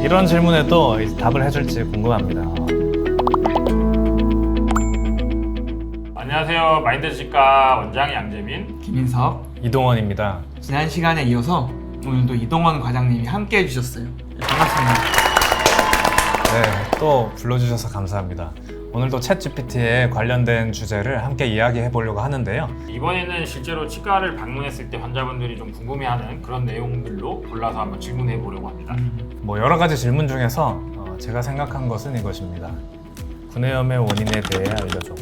이런 질문에도 답을 해줄지 궁금합니다. 안녕하세요. 마인드치과 원장 양재민. 김인석. 이동원입니다. 지난 시간에 이어서 오늘도 이동원 과장님이 함께 해주셨어요. 반갑습니다. 네, 또 불러주셔서 감사합니다. 오늘도 챗GPT에 관련된 주제를 함께 이야기해 보려고 하는데요. 이번에는 실제로 치과를 방문했을 때 환자분들이 좀 궁금해하는 그런 내용들로 골라서 한번 질문해 보려고 합니다. 뭐 여러 가지 질문 중에서 제가 생각한 것은 이것입니다. 구내염의 원인에 대해 알려줘.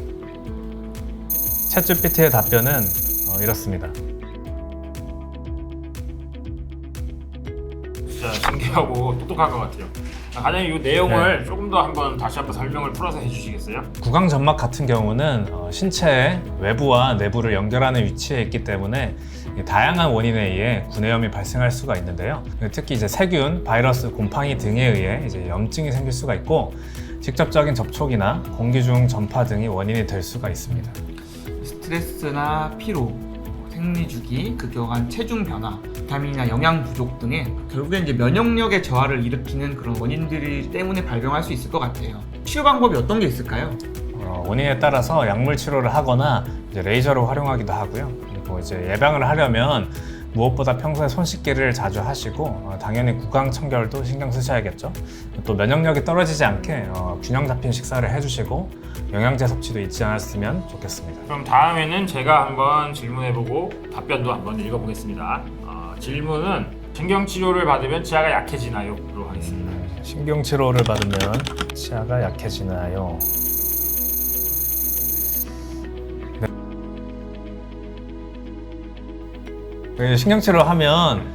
챗GPT의 답변은 이렇습니다. 진짜 신기하고 똑똑한 것 같아요. 과장님 이 내용을 조금 더 다시 한번 설명을 풀어서 해주시겠어요? 구강 점막 같은 경우는 신체의 외부와 내부를 연결하는 위치에 있기 때문에 다양한 원인에 의해 구내염이 발생할 수가 있는데요. 특히 이제 세균, 바이러스, 곰팡이 등에 의해 이제 염증이 생길 수가 있고 직접적인 접촉이나 공기 중 전파 등이 원인이 될 수가 있습니다. 스트레스나 피로, 생리주기, 급격한 체중 변화, 비타민이나 영양 부족 등의 결국엔 이제 면역력의 저하를 일으키는 그런 원인들 때문에 발병할 수 있을 것 같아요. 치료 방법이 어떤 게 있을까요? 원인에 따라서 약물 치료를 하거나 이제 레이저를 활용하기도 하고요. 그리고 이제 예방을 하려면 무엇보다 평소에 손 씻기를 자주 하시고 당연히 구강 청결도 신경 쓰셔야겠죠. 또 면역력이 떨어지지 않게 균형 잡힌 식사를 해주시고 영양제 섭취도 잊지 않았으면 좋겠습니다. 그럼 다음에는 제가 한번 질문해보고 답변도 한번 읽어보겠습니다. 질문은 신경치료를 받으면 치아가 약해지나요? 로 하겠습니다. 신경치료를 받으면 치아가 약해지나요? 신경치료를 하면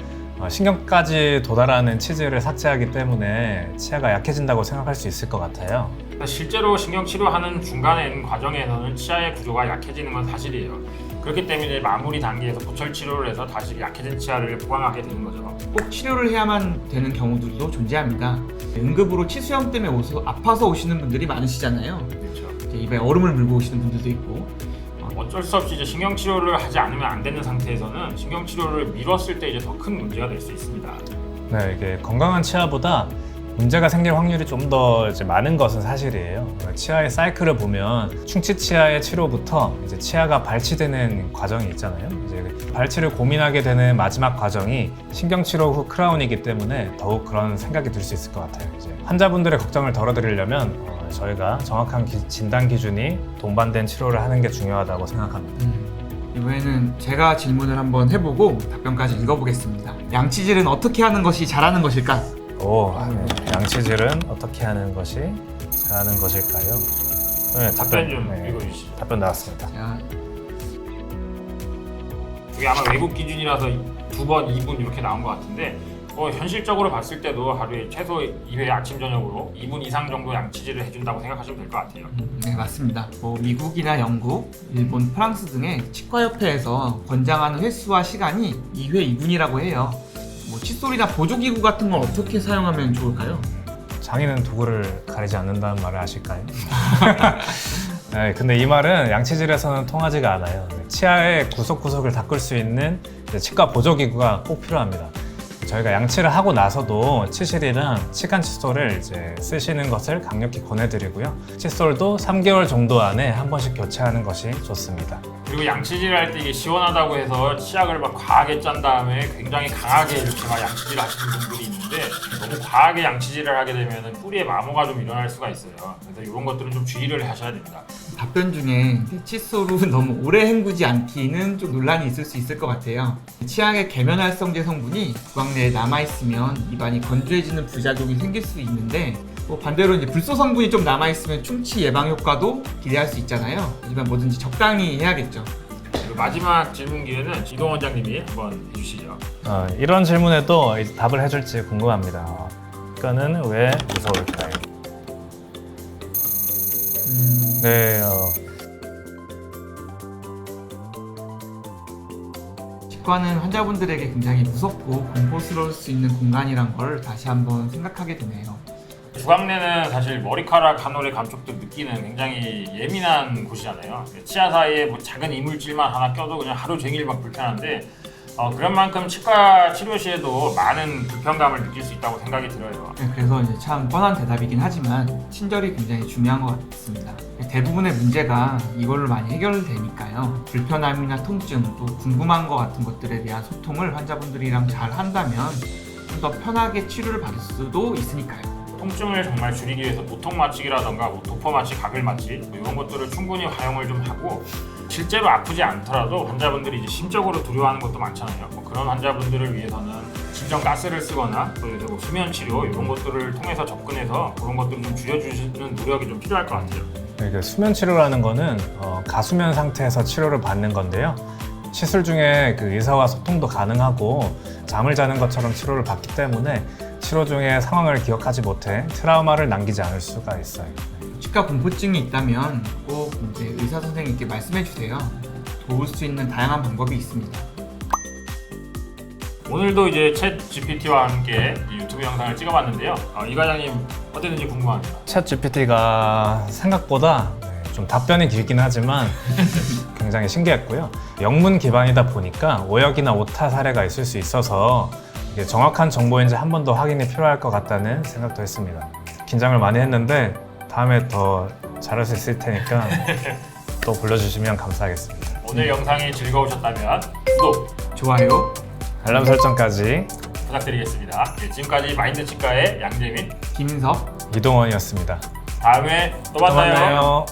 신경까지 도달하는 치즈를 삭제하기 때문에 치아가 약해진다고 생각할 수 있을 것 같아요. 실제로 신경치료하는 중간에 과정에서는 치아의 구조가 약해지는 건 사실이에요. 그렇기 때문에 마무리 단계에서 보철 치료를 해서 다시 약해진 치아를 보강하게 되는 거죠. 꼭 치료를 해야만 되는 경우들도 존재합니다. 응급으로 치수염 때문에 아파서 오시는 분들이 많으시잖아요. 그렇죠. 이제 입에 얼음을 물고 오시는 분들도 있고. 어쩔 수 없이 이제 신경치료를 하지 않으면 안 되는 상태에서는 신경치료를 미뤘을 때 이제 더 큰 문제가 될 수 있습니다. 네, 이게 건강한 치아보다 문제가 생길 확률이 좀 더 많은 것은 사실이에요. 치아의 사이클을 보면 충치 치아의 치료부터 이제 치아가 발치되는 과정이 있잖아요. 이제 발치를 고민하게 되는 마지막 과정이 신경치료 후 크라운이기 때문에 더욱 그런 생각이 들 수 있을 것 같아요. 이제 환자분들의 걱정을 덜어드리려면 저희가 정확한 진단 기준이 동반된 치료를 하는 게 중요하다고 생각합니다. 이번에는 제가 질문을 한번 해보고 답변까지 읽어보겠습니다. 양치질은 어떻게 하는 것이 잘하는 것일까? 양치질은 어떻게 하는 것이 잘하는 것일까요? 네, 답변 좀 읽어주시죠. 답변 나왔습니다. 자, 이게 아마 외국 기준이라서 2번, 2분 이렇게 나온 것 같은데 현실적으로 봤을 때도 하루에 최소 2회 아침 저녁으로 2분 이상 정도 양치질을 해준다고 생각하시면 될 것 같아요. 네, 맞습니다. 미국이나 영국, 일본, 프랑스 등의 치과협회에서 권장하는 횟수와 시간이 2회 2분이라고 해요. 칫솔이나 보조기구 같은 걸 어떻게 사용하면 좋을까요? 장인은 도구를 가리지 않는다는 말을 아실까요? 네, 근데 이 말은 양치질에서는 통하지가 않아요. 치아의 구석구석을 닦을 수 있는 치과 보조기구가 꼭 필요합니다. 저희가 양치를 하고 나서도 치실이랑 치간 칫솔을 쓰시는 것을 강력히 권해드리고요. 칫솔도 3개월 정도 안에 한 번씩 교체하는 것이 좋습니다. 그리고 양치질을 할 때 이게 시원하다고 해서 치약을 막 과하게 짠 다음에 굉장히 강하게 이렇게 막 양치질을 하시는 분들이 있는데 너무 과하게 양치질을 하게 되면 뿌리에 마모가 좀 일어날 수가 있어요. 그래서 이런 것들은 좀 주의를 하셔야 됩니다. 답변 중에 칫솔로 너무 오래 헹구지 않기는 좀 논란이 있을 수 있을 것 같아요. 치약의 계면활성제 성분이 구강 내에 남아있으면 입안이 건조해지는 부작용이 생길 수 있는데 반대로 이제 불소 성분이 좀 남아있으면 충치 예방 효과도 기대할 수 있잖아요. 하지만 뭐든지 적당히 해야겠죠. 그리고 마지막 질문 기회는 이동 원장님이 한번 해주시죠. 이런 질문에도 답을 해줄지 궁금합니다. 치과는 왜 무서울까요? 네, 치과는 환자분들에게 굉장히 무섭고 공포스러울 수 있는 공간이란 걸 다시 한번 생각하게 되네요. 구강내는 사실 머리카락 한 올의 감촉도 느끼는 굉장히 예민한 곳이잖아요. 치아 사이에 뭐 작은 이물질만 하나 껴도 그냥 하루 종일 막 불편한데 그런 만큼 치과 치료 시에도 많은 불편감을 느낄 수 있다고 생각이 들어요. 네, 그래서 이제 참 뻔한 대답이긴 하지만 친절이 굉장히 중요한 것 같습니다. 대부분의 문제가 이걸로 많이 해결되니까요. 불편함이나 통증, 또 궁금한 것 같은 것들에 대한 소통을 환자분들이랑 잘 한다면 좀 더 편하게 치료를 받을 수도 있으니까요. 통증을 정말 줄이기 위해서 보통 마취기라던가 도포 마취, 가글 마취 이런 것들을 충분히 활용을 좀 하고 실제로 아프지 않더라도 환자분들이 이제 심적으로 두려워하는 것도 많잖아요. 그런 환자분들을 위해서는 진정 가스를 쓰거나 또 이제 수면 치료 이런 것들을 통해서 접근해서 그런 것들을 좀 줄여주시는 노력이 좀 필요할 것 같아요. 그 수면 치료라는 거는 가수면 상태에서 치료를 받는 건데요. 시술 중에 그 의사와 소통도 가능하고 잠을 자는 것처럼 치료를 받기 때문에 치료 중에 상황을 기억하지 못해 트라우마를 남기지 않을 수가 있어요. 치과 공포증이 있다면 꼭 이제 의사 선생님께 말씀해 주세요. 도울 수 있는 다양한 방법이 있습니다. 오늘도 이제 챗 GPT와 함께 이 유튜브 영상을 찍어봤는데요. 이 과장님 어땠는지 궁금합니다. 챗 GPT가 생각보다 좀 답변이 길긴 하지만 굉장히 신기했고요. 영문 기반이다 보니까 오역이나 오타 사례가 있을 수 있어서 이게 정확한 정보인지 한 번 더 확인이 필요할 것 같다는 생각도 했습니다. 긴장을 많이 했는데 다음에 더 잘할 수 있을 테니까 또 불러주시면 감사하겠습니다. 오늘 영상이 즐거우셨다면 구독, 좋아요. 알람 설정까지 부탁드리겠습니다. 지금까지 마인드 치과의 양재민, 김석 이동원이었습니다. 다음에 또 또 만나요. 만나요.